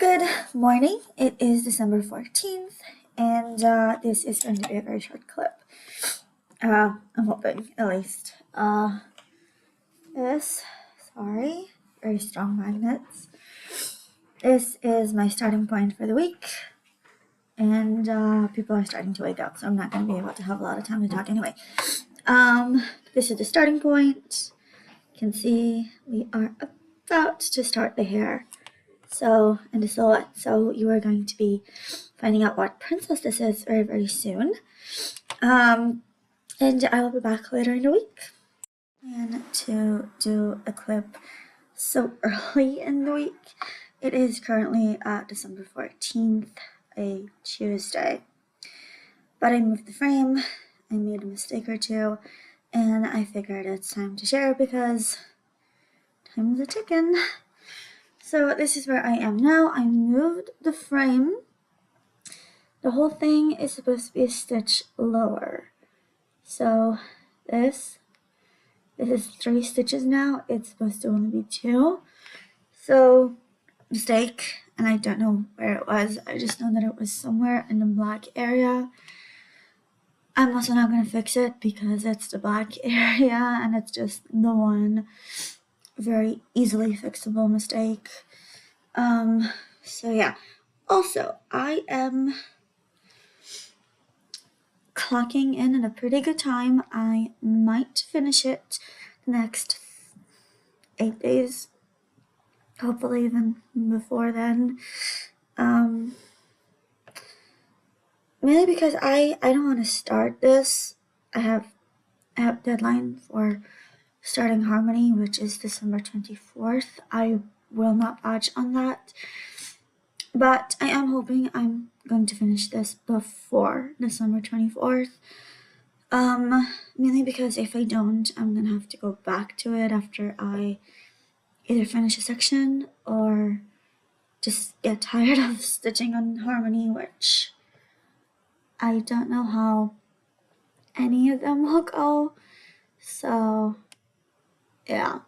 Good morning. It is December 14th, and this is going to be a very short clip. I'm hoping, at least. Very strong magnets. This is my starting point for the week, and people are starting to wake up, so I'm not going to be able to have a lot of time to talk anyway. This is the starting point. You can see we are about to start the hair. And the silhouette. So you are going to be finding out what princess this is very, very soon. And I will be back later in the week. And to do a clip so early in the week, it is currently December 14th, a Tuesday. But I moved the frame, I made a mistake or two, and I figured it's time to share because time's a ticking. So this is where I am now. I moved the frame. The whole thing is supposed to be a stitch lower. So this is 3 stitches now. It's supposed to only be 2. So mistake, and I don't know where it was. I just know that it was somewhere in the black area. I'm also not going to fix it because it's the black area and it's just the one very easily fixable mistake. So yeah. Also, I am clocking in at a pretty good time. I might finish it the next 8 days, hopefully even before then. Mainly because I don't want to start this. I have deadline for starting Harmony, which is December 24th. I will not budge on that. But I am hoping I'm going to finish this before December 24th. Mainly because if I don't, I'm gonna have to go back to it after I either finish a section or just get tired of stitching on Harmony, which I don't know how any of them will go. So yeah.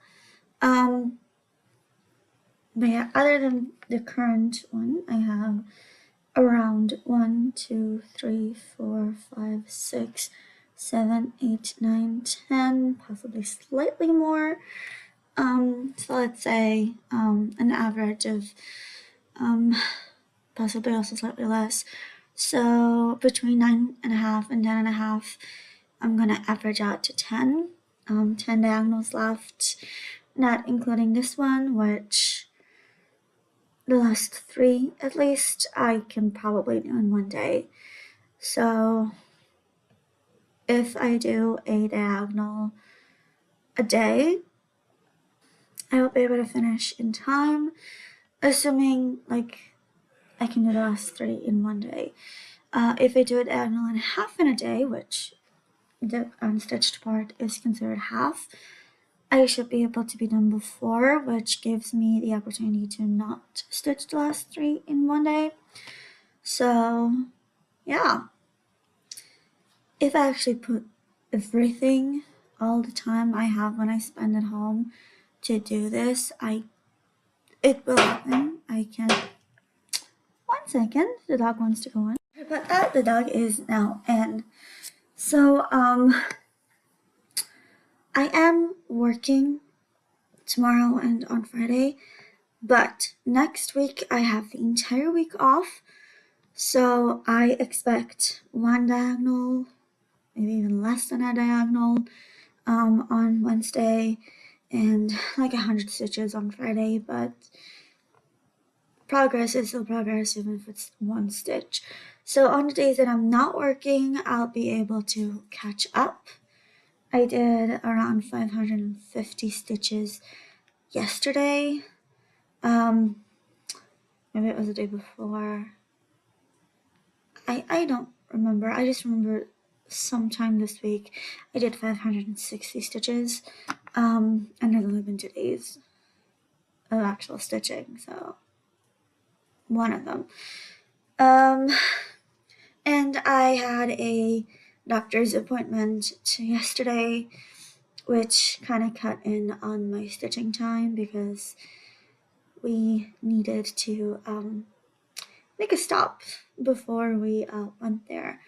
But yeah, other than the current one, I have around 1, 2, 3, 4, 5, 6, 7, 8, 9, 10, possibly slightly more. So let's say an average of possibly also slightly less. So between 9.5 and 10.5, I'm gonna average out to 10. 10 diagonals left, not including this one, which the last 3 at least I can probably do in one day. So if I do a diagonal a day, I will be able to finish in time, assuming like I can do the last 3 in one day. If I do a diagonal and a half in a day, which the unstitched part is considered half, I should be able to be done before, which gives me the opportunity to not stitch the last 3 in one day. So yeah, if I actually put everything, all the time I have when I spend at home to do this, it will happen. I can. 1 second, the dog wants to go in. But the dog is now in. So I am working tomorrow and on Friday, but next week I have the entire week off. So I expect 1 diagonal, maybe even less than a diagonal, on Wednesday, and like 100 stitches on Friday, but progress is still progress even if it's 1 stitch. So on the days that I'm not working, I'll be able to catch up. I did around 550 stitches yesterday. Maybe it was the day before. I don't remember. I just remember sometime this week I did 560 stitches. And there's only been 2 days of actual stitching, so one of them. And I had a doctor's appointment yesterday, which kind of cut in on my stitching time because we needed to make a stop before we went there.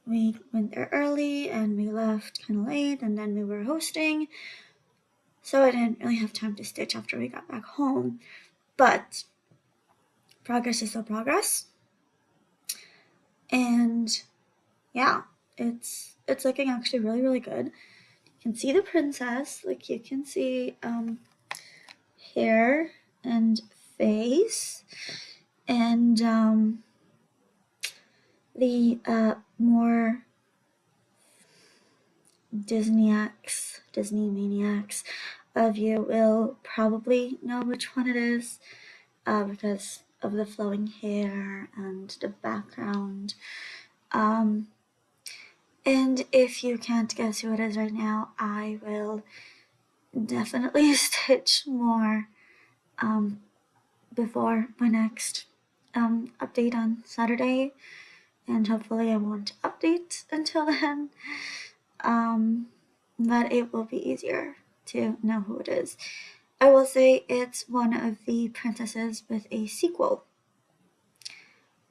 We went there early and we left kind of late, and then we were hosting, so I didn't really have time to stitch after we got back home. But progress is still progress, and yeah, it's looking actually really, really good. You can see the princess, like you can see hair and face, and the more Disney maniacs of you will probably know which one it is, because of the flowing hair and the background. And if you can't guess who it is right now, I will definitely stitch more before my next update on Saturday, and hopefully I won't update until then. But it will be easier to know who it is. I will say it's one of the princesses with a sequel,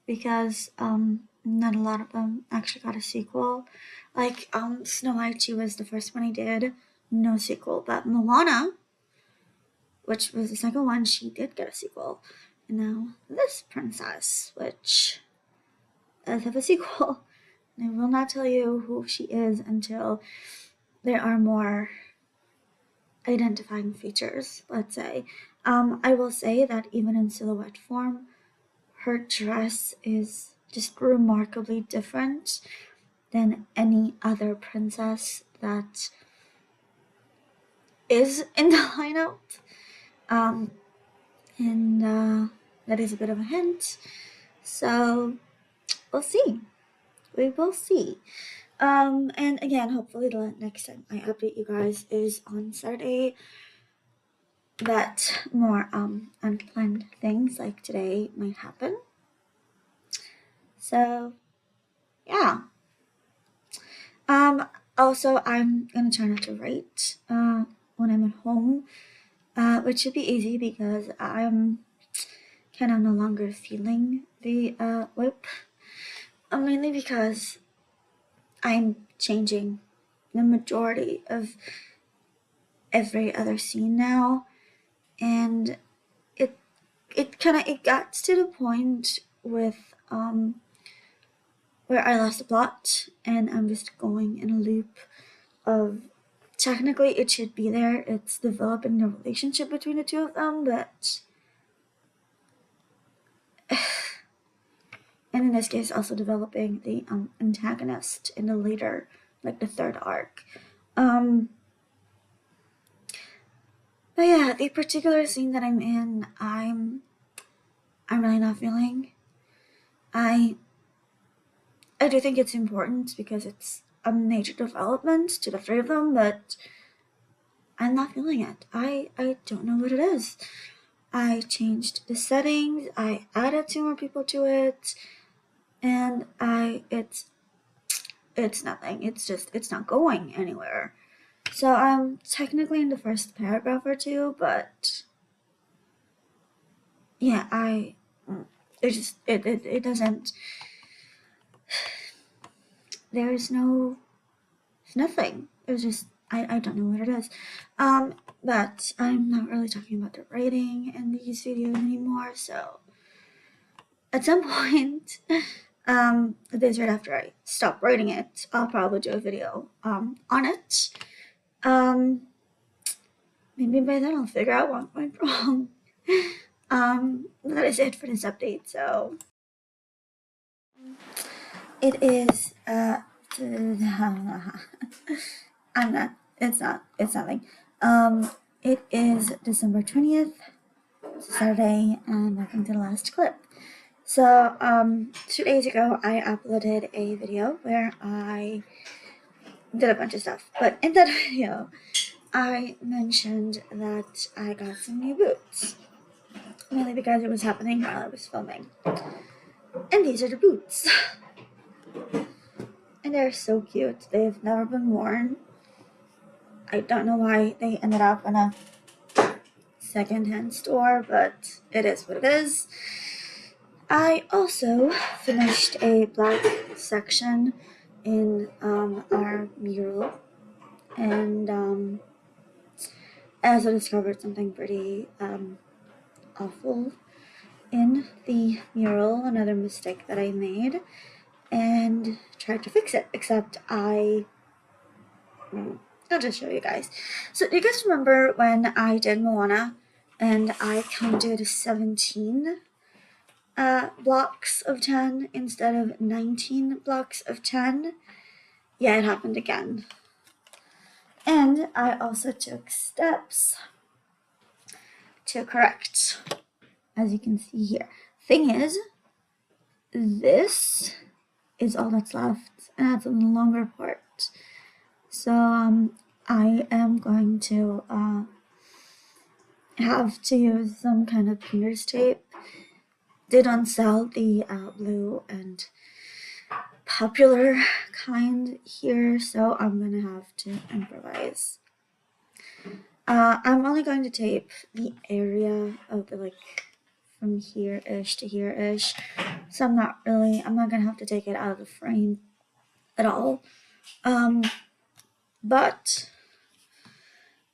because not a lot of them actually got a sequel. Like Snow White, she was the first one I did, no sequel. But Moana, which was the second one, she did get a sequel. And now this princess, which does have a sequel. I will not tell you who she is until there are more identifying features, let's say. I will say that even in silhouette form, her dress is just remarkably different than any other princess that is in the lineup. And that is a bit of a hint. So we'll see. We will see. And again, hopefully the next time I update you guys is on Saturday. That more unplanned things like today might happen. So yeah. Also, I'm gonna try not to write when I'm at home, which should be easy because I'm kind of no longer feeling the whip. Mainly because I'm changing the majority of every other scene now, and it got to the point with where I lost the plot, and I'm just going in a loop of, technically it should be there, it's developing the relationship between the two of them, but and in this case also developing the antagonist in the later, like the third arc. But yeah, the particular scene that I'm in, I'm really not feeling. I do think it's important because it's a major development to the three of them, but I'm not feeling it. I don't know what it is. I changed the settings, I added 2 more people to it, and it's nothing. It's not going anywhere. So I'm technically in the first paragraph or 2, but yeah, it doesn't, there's nothing. It's just, I don't know what it is. But I'm not really talking about the writing in these videos anymore, so at some point, the days right after I stop writing it, I'll probably do a video on it. Maybe by then I'll figure out what went wrong. That is it for this update, so it is it's nothing. It is December 20th, Saturday, and welcome to the last clip. So 2 days ago I uploaded a video where I did a bunch of stuff, but in that video I mentioned that I got some new boots, mainly because it was happening while I was filming. And these are the boots. And they're so cute. They've never been worn. I don't know why they ended up in a secondhand store, but it is what it is. I also finished a black section in our mural, and I also discovered something pretty awful in the mural, another mistake that I made, and tried to fix it, except I'll just show you guys. So do you guys remember when I did Moana and I counted 17 blocks of 10 instead of 19 blocks of 10? Yeah, it happened again. And I also took steps to correct, as you can see here. Thing is, this is all that's left, and that's a longer part. So I am going to have to use some kind of painter's tape. They don't sell the blue and popular kind here, so I'm gonna have to improvise. I'm only going to tape the area of the from here-ish to here-ish, so I'm not gonna have to take it out of the frame at all. But,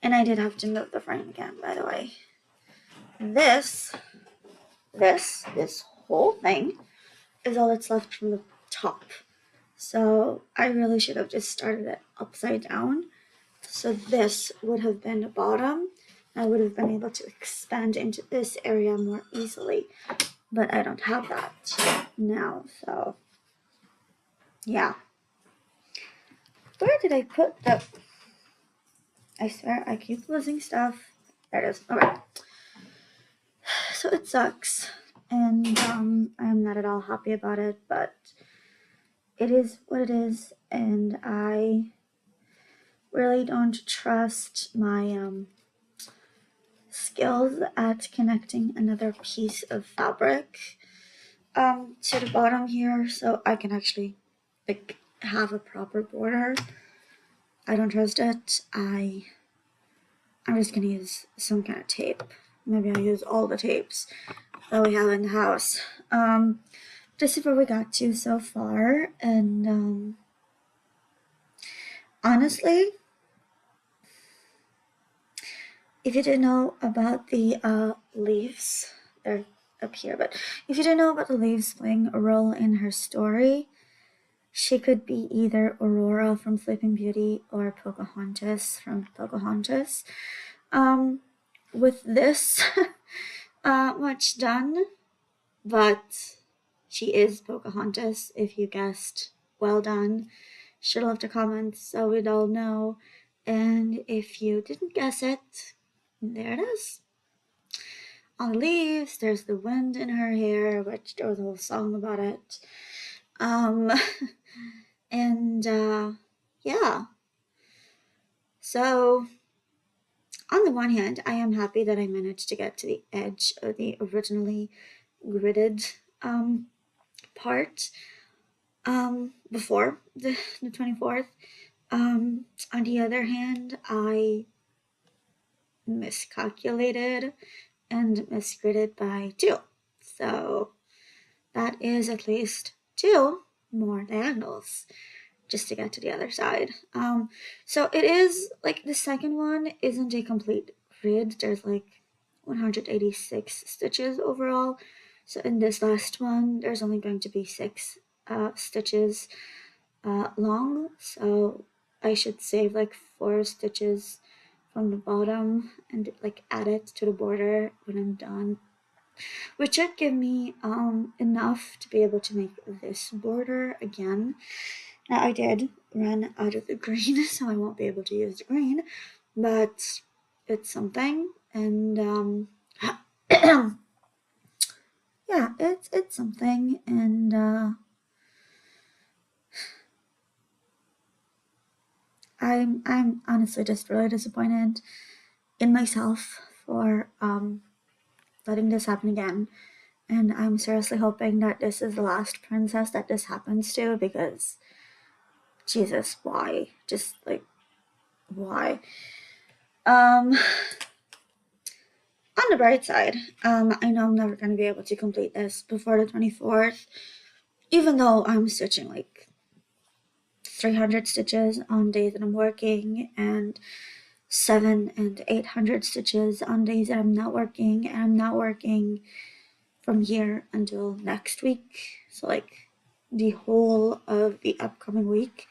and I did have to move the frame again, by the way. This whole thing is all that's left from the top. So I really should have just started it upside down. So this would have been the bottom. I would have been able to expand into this area more easily. But I don't have that now, so yeah. Where did I put the... I swear I keep losing stuff. There it is. Okay. So it sucks, and I'm not at all happy about it, but it is what it is, and I really don't trust my skills at connecting another piece of fabric to the bottom here, so I can actually have a proper border. I don't trust it. I'm just gonna use some kind of tape. Maybe I'll use all the tapes that we have in the house. This is where we got to so far, and honestly, if you didn't know about the leaves, they're up here, but if you didn't know about the leaves playing a role in her story, she could be either Aurora from Sleeping Beauty or Pocahontas from Pocahontas. With this much done, but she is Pocahontas, if you guessed. Well done. Should have left a comment so we'd all know. And if you didn't guess it, there it is. On the leaves, there's the wind in her hair, which there was a whole song about it. Yeah. So, on the one hand, I am happy that I managed to get to the edge of the originally gridded part before the 24th. On the other hand, I miscalculated and misgridded by 2. So that is at least 2 more diagonals just to get to the other side. So it is the second one isn't a complete grid. There's 186 stitches overall. So in this last one, there's only going to be 6 stitches long. So I should save 4 stitches from the bottom and add it to the border when I'm done, which should give me enough to be able to make this border again. Now I did run out of the green, so I won't be able to use the green, but it's something, and yeah, it's something, and I'm honestly just really disappointed in myself for letting this happen again, and I'm seriously hoping that this is the last princess that this happens to, because Jesus, why? Just why? On the bright side, I know I'm never going to be able to complete this before the 24th, even though I'm stitching like 300 stitches on days that I'm working and 700 and 800 stitches on days that I'm not working, and I'm not working from here until next week. So like the whole of the upcoming week,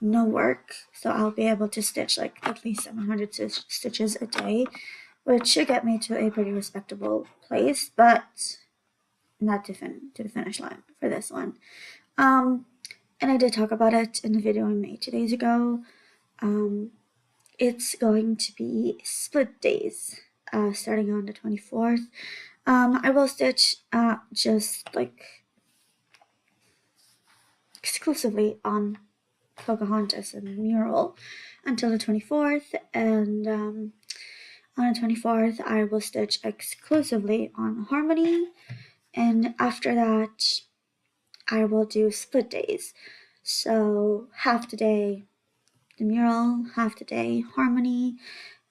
no work. So I'll be able to stitch like at least 700 stitches a day, which should get me to a pretty respectable place, but not to the finish line for this one. And I did talk about it in the video I made 2 days ago. It's going to be split days, starting on the 24th. I will stitch just like exclusively on Pocahontas and the mural until the 24th, and on the 24th I will stitch exclusively on Harmony, and after that I will do split days. So half the day the mural, half the day Harmony,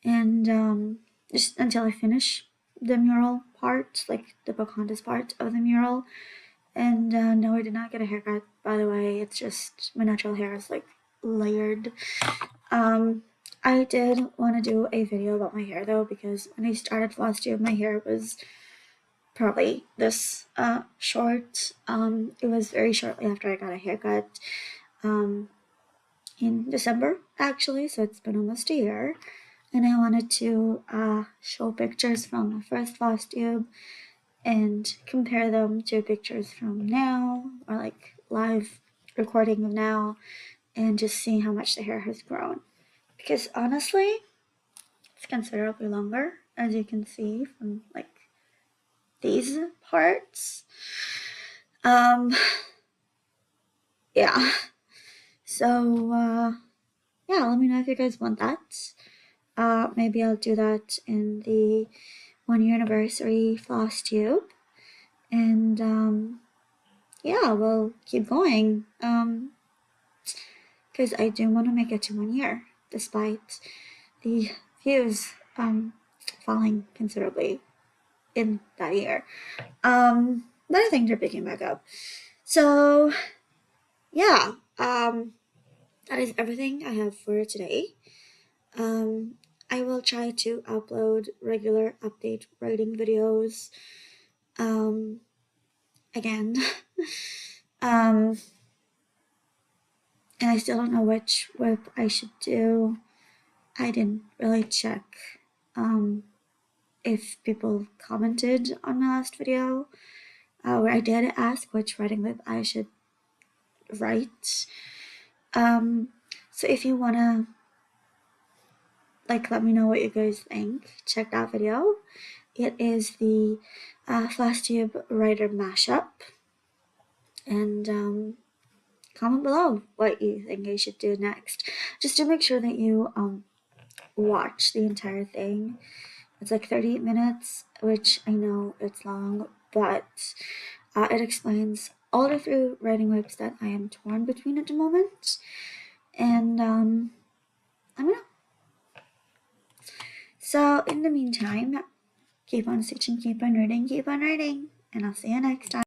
and just until I finish the mural part, like the Pocahontas part of the mural. And no, I did not get a haircut, by the way. It's just my natural hair is like layered. I did want to do a video about my hair though, because when I started Flosstube, my hair was probably this short. It was very shortly after I got a haircut in December actually, so it's been almost a year. And I wanted to show pictures from my first Flosstube and compare them to pictures from now, or like live recording of now, and just see how much the hair has grown. Because honestly, it's considerably longer, as you can see from like these parts. Yeah. So yeah, let me know if you guys want that. Maybe I'll do that in the 1-year anniversary Flosstube. And yeah, we'll keep going. Because I do want to make it to 1 year, despite the views falling considerably in that year. But I think they're picking back up. So yeah, that is everything I have for today. I will try to upload regular update writing videos again. And I still don't know which whip I should do. I didn't really check if people commented on my last video, where I did ask which writing whip I should write. So if you wanna like let me know what you guys think, check that video. It is the Flosstube writer mashup, and comment below what you think I should do next, just to make sure that you watch the entire thing. It's like 38 minutes, which I know it's long, but it explains all the 3 writing whips that I am torn between at the moment. And I don't know. So in the meantime, keep on stitching, keep on writing, and I'll see you next time.